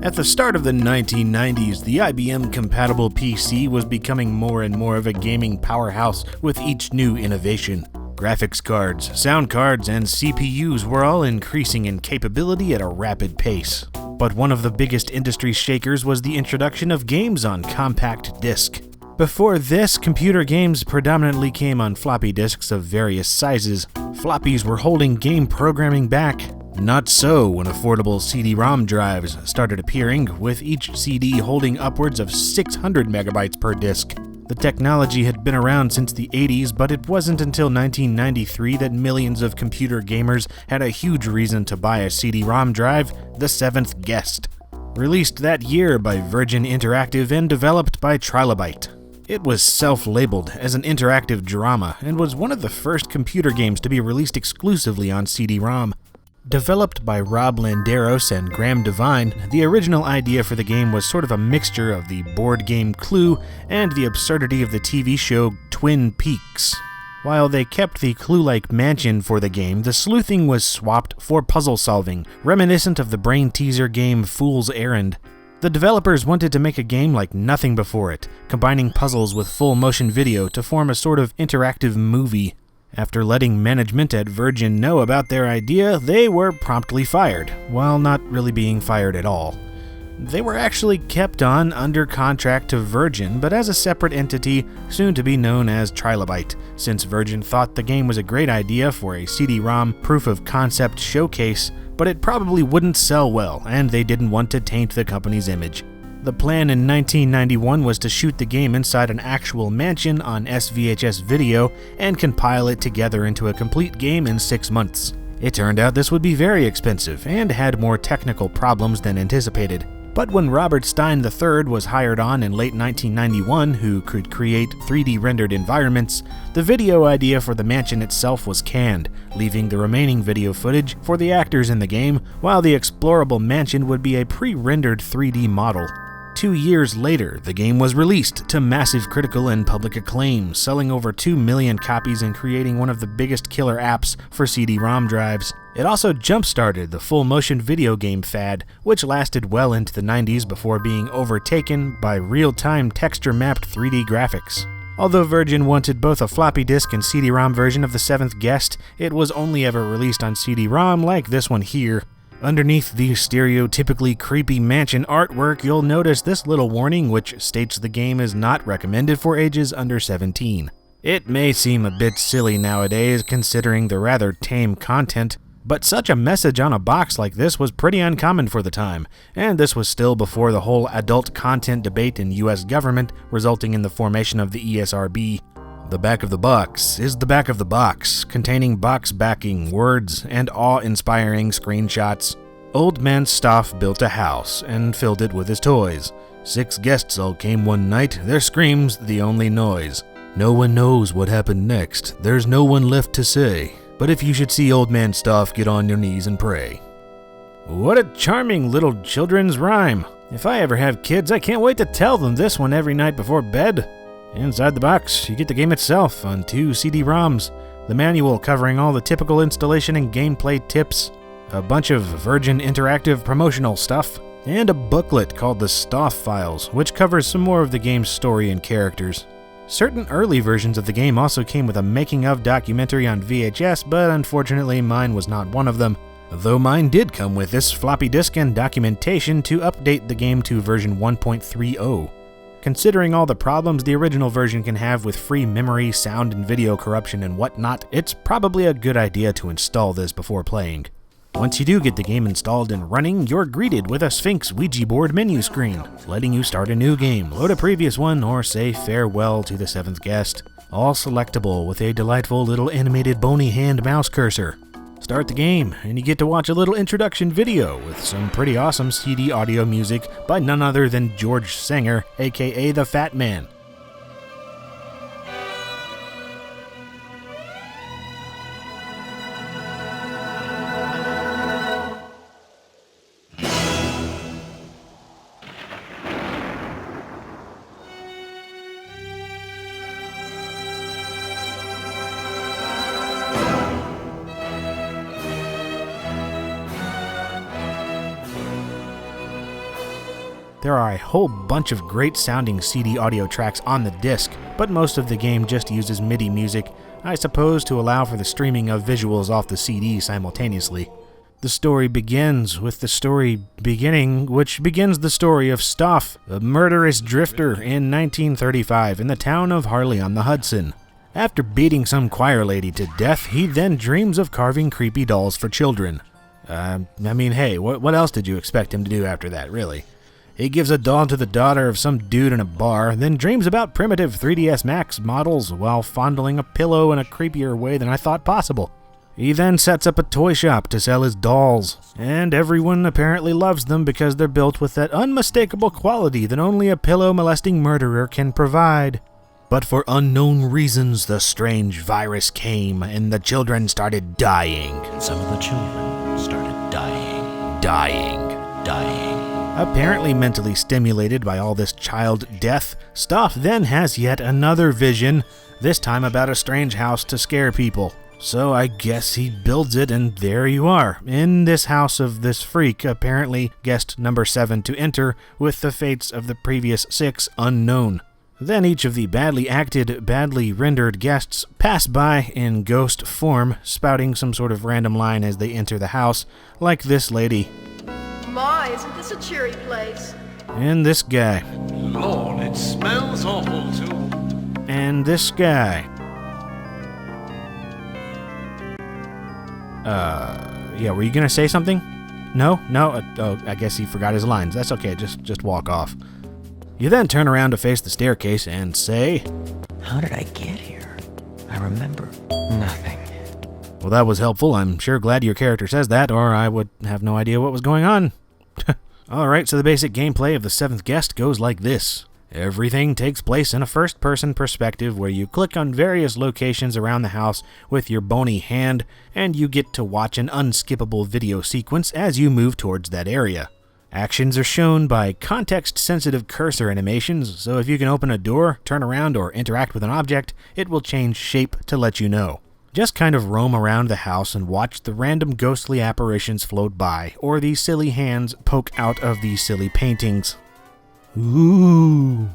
At the start of the 1990s, the IBM-compatible PC was becoming more and more of a gaming powerhouse with each new innovation. Graphics cards, sound cards, and CPUs were all increasing in capability at a rapid pace. But one of the biggest industry shakers was the introduction of games on compact disc. Before this, computer games predominantly came on floppy disks of various sizes. Floppies were holding game programming back. Not so when affordable CD-ROM drives started appearing, with each CD holding upwards of 600 megabytes per disc. The technology had been around since the 80s, but it wasn't until 1993 that millions of computer gamers had a huge reason to buy a CD-ROM drive, The Seventh Guest. Released that year by Virgin Interactive and developed by Trilobyte. It was self-labeled as an interactive drama and was one of the first computer games to be released exclusively on CD-ROM. Developed by Rob Landeros and Graham Devine, the original idea for the game was sort of a mixture of the board game Clue and the absurdity of the TV show Twin Peaks. While they kept the Clue-like mansion for the game, the sleuthing was swapped for puzzle solving, reminiscent of the brain teaser game Fool's Errand. The developers wanted to make a game like nothing before it, combining puzzles with full motion video to form a sort of interactive movie. After letting management at Virgin know about their idea, they were promptly fired, while not really being fired at all. They were actually kept on under contract to Virgin, but as a separate entity, soon to be known as Trilobyte, since Virgin thought the game was a great idea for a CD-ROM proof-of-concept showcase, but it probably wouldn't sell well, and they didn't want to taint the company's image. The plan in 1991 was to shoot the game inside an actual mansion on SVHS video and compile it together into a complete game in 6 months. It turned out this would be very expensive and had more technical problems than anticipated. But when Robert Stein III was hired on in late 1991, who could create 3D rendered environments, the video idea for the mansion itself was canned, leaving the remaining video footage for the actors in the game, while the explorable mansion would be a pre-rendered 3D model. 2 years later, the game was released to massive critical and public acclaim, selling over 2 million copies and creating one of the biggest killer apps for CD-ROM drives. It also jump-started the full-motion video game fad, which lasted well into the 90s before being overtaken by real-time texture-mapped 3D graphics. Although Virgin wanted both a floppy disk and CD-ROM version of The Seventh Guest, it was only ever released on CD-ROM like this one here. Underneath the stereotypically creepy mansion artwork, you'll notice this little warning which states the game is not recommended for ages under 17. It may seem a bit silly nowadays considering the rather tame content, but such a message on a box like this was pretty uncommon for the time, and this was still before the whole adult content debate in US government resulting in the formation of the ESRB. The back of the box is the back of the box, containing box backing, words, and awe-inspiring screenshots. Old man Stoff built a house and filled it with his toys. 6 guests all came one night, their screams the only noise. No one knows what happened next, there's no one left to say. But if you should see old man Stoff, get on your knees and pray. What a charming little children's rhyme. If I ever have kids, I can't wait to tell them this one every night before bed. Inside the box, you get the game itself on 2 CD-ROMs, the manual covering all the typical installation and gameplay tips, a bunch of Virgin Interactive promotional stuff, and a booklet called the Stoff Files, which covers some more of the game's story and characters. Certain early versions of the game also came with a making-of documentary on VHS, but unfortunately mine was not one of them, though mine did come with this floppy disk and documentation to update the game to version 1.30. Considering all the problems the original version can have with free memory, sound, and video corruption and whatnot, it's probably a good idea to install this before playing. Once you do get the game installed and running, you're greeted with a Sphinx Ouija board menu screen, letting you start a new game, load a previous one, or say farewell to The Seventh Guest. All selectable with a delightful little animated bony hand mouse cursor. Start the game, and you get to watch a little introduction video with some pretty awesome CD audio music by none other than George Sanger, aka The Fat Man. There are a whole bunch of great sounding CD audio tracks on the disc, but most of the game just uses MIDI music, I suppose to allow for the streaming of visuals off the CD simultaneously. The story begins with the story beginning, which begins the story of Stoff, a murderous drifter in 1935 in the town of Harley-on-the-Hudson. After beating some choir lady to death, he then dreams of carving creepy dolls for children. Hey, what else did you expect him to do after that, really? He gives a doll to the daughter of some dude in a bar, then dreams about primitive 3ds Max models while fondling a pillow in a creepier way than I thought possible. He then sets up a toy shop to sell his dolls, and everyone apparently loves them because they're built with that unmistakable quality that only a pillow-molesting murderer can provide. But for unknown reasons, the strange virus came, and the children started dying. And some of the children started dying. Apparently mentally stimulated by all this child death, Stoff then has yet another vision, this time about a strange house to scare people. So I guess he builds it, and there you are, in this house of this freak, apparently guest number 7 to enter, with the fates of the previous 6 unknown. Then each of the badly acted, badly rendered guests pass by in ghost form, spouting some sort of random line as they enter the house, like this lady. My, isn't this a cheery place? And this guy. Lord, it smells awful too. And this guy. Were you gonna say something? No? I guess he forgot his lines. That's okay, just walk off. You then turn around to face the staircase and say, How did I get here? I remember nothing. Well, that was helpful. I'm sure glad your character says that, or I would have no idea what was going on. Alright, so the basic gameplay of the 7th guest goes like this. Everything takes place in a first-person perspective where you click on various locations around the house with your bony hand, and you get to watch an unskippable video sequence as you move towards that area. Actions are shown by context-sensitive cursor animations, so if you can open a door, turn around, or interact with an object, it will change shape to let you know. Just kind of roam around the house and watch the random ghostly apparitions float by, or the silly hands poke out of the silly paintings. Ooh.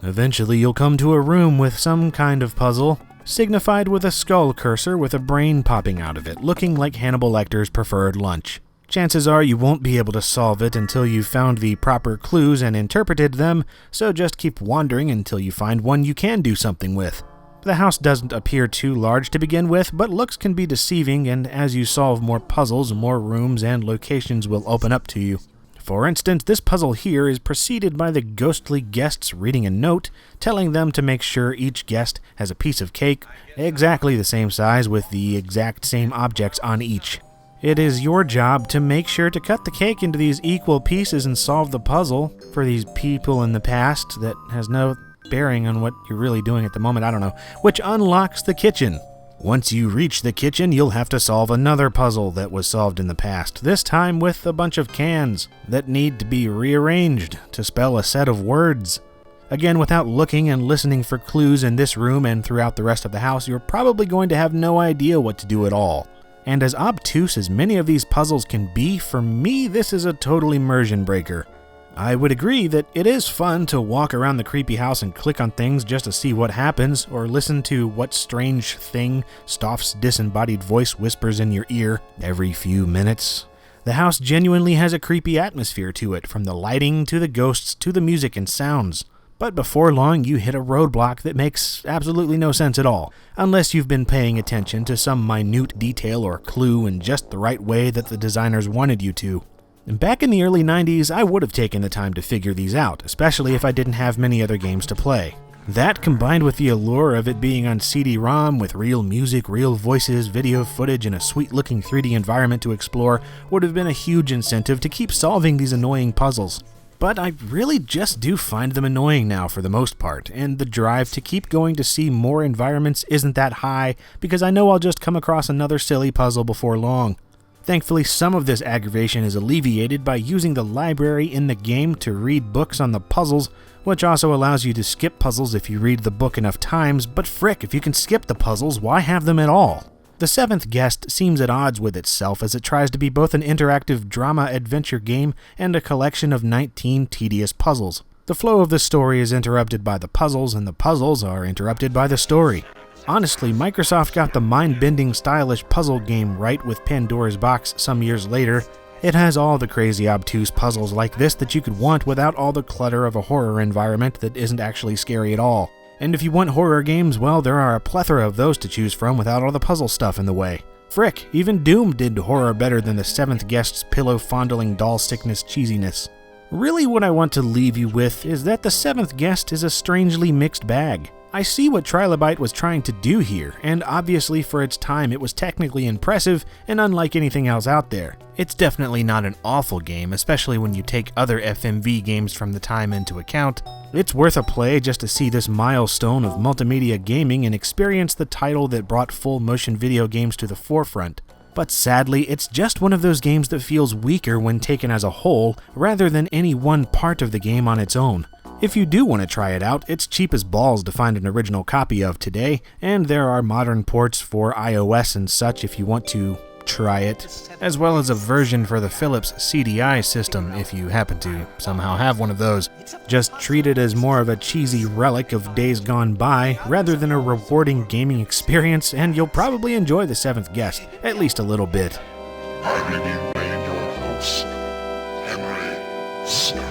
Eventually you'll come to a room with some kind of puzzle, signified with a skull cursor with a brain popping out of it, looking like Hannibal Lecter's preferred lunch. Chances are you won't be able to solve it until you've found the proper clues and interpreted them, so just keep wandering until you find one you can do something with. The house doesn't appear too large to begin with, but looks can be deceiving, and as you solve more puzzles, more rooms and locations will open up to you. For instance, this puzzle here is preceded by the ghostly guests reading a note, telling them to make sure each guest has a piece of cake exactly the same size with the exact same objects on each. It is your job to make sure to cut the cake into these equal pieces and solve the puzzle for these people in the past that has no bearing on what you're really doing at the moment, I don't know, which unlocks the kitchen. Once you reach the kitchen, you'll have to solve another puzzle that was solved in the past, this time with a bunch of cans that need to be rearranged to spell a set of words. Again, without looking and listening for clues in this room and throughout the rest of the house, you're probably going to have no idea what to do at all. And as obtuse as many of these puzzles can be, for me, this is a total immersion breaker. I would agree that it is fun to walk around the creepy house and click on things just to see what happens, or listen to what strange thing Stoff's disembodied voice whispers in your ear every few minutes. The house genuinely has a creepy atmosphere to it, from the lighting to the ghosts to the music and sounds. But before long, you hit a roadblock that makes absolutely no sense at all, unless you've been paying attention to some minute detail or clue in just the right way that the designers wanted you to. Back in the early 90s, I would have taken the time to figure these out, especially if I didn't have many other games to play. That, combined with the allure of it being on CD-ROM with real music, real voices, video footage, and a sweet-looking 3D environment to explore, would have been a huge incentive to keep solving these annoying puzzles. But I really just do find them annoying now for the most part, and the drive to keep going to see more environments isn't that high, because I know I'll just come across another silly puzzle before long. Thankfully, some of this aggravation is alleviated by using the library in the game to read books on the puzzles, which also allows you to skip puzzles if you read the book enough times, but frick, if you can skip the puzzles, why have them at all? The Seventh Guest seems at odds with itself as it tries to be both an interactive drama-adventure game and a collection of 19 tedious puzzles. The flow of the story is interrupted by the puzzles, and the puzzles are interrupted by the story. Honestly, Microsoft got the mind-bending, stylish puzzle game right with Pandora's Box some years later. It has all the crazy, obtuse puzzles like this that you could want without all the clutter of a horror environment that isn't actually scary at all. And if you want horror games, well, there are a plethora of those to choose from without all the puzzle stuff in the way. Frick, even Doom did horror better than the Seventh Guest's pillow-fondling doll sickness cheesiness. Really, what I want to leave you with is that the Seventh Guest is a strangely mixed bag. I see what Trilobyte was trying to do here, and obviously for its time it was technically impressive and unlike anything else out there. It's definitely not an awful game, especially when you take other FMV games from the time into account. It's worth a play just to see this milestone of multimedia gaming and experience the title that brought full motion video games to the forefront. But sadly, it's just one of those games that feels weaker when taken as a whole, rather than any one part of the game on its own. If you do want to try it out, it's cheap as balls to find an original copy of today, and there are modern ports for iOS and such if you want to try it, as well as a version for the Philips CDI system if you happen to somehow have one of those. Just treat it as more of a cheesy relic of days gone by rather than a rewarding gaming experience, and you'll probably enjoy the Seventh Guest, at least a little bit. I remain your host, Henry Snow.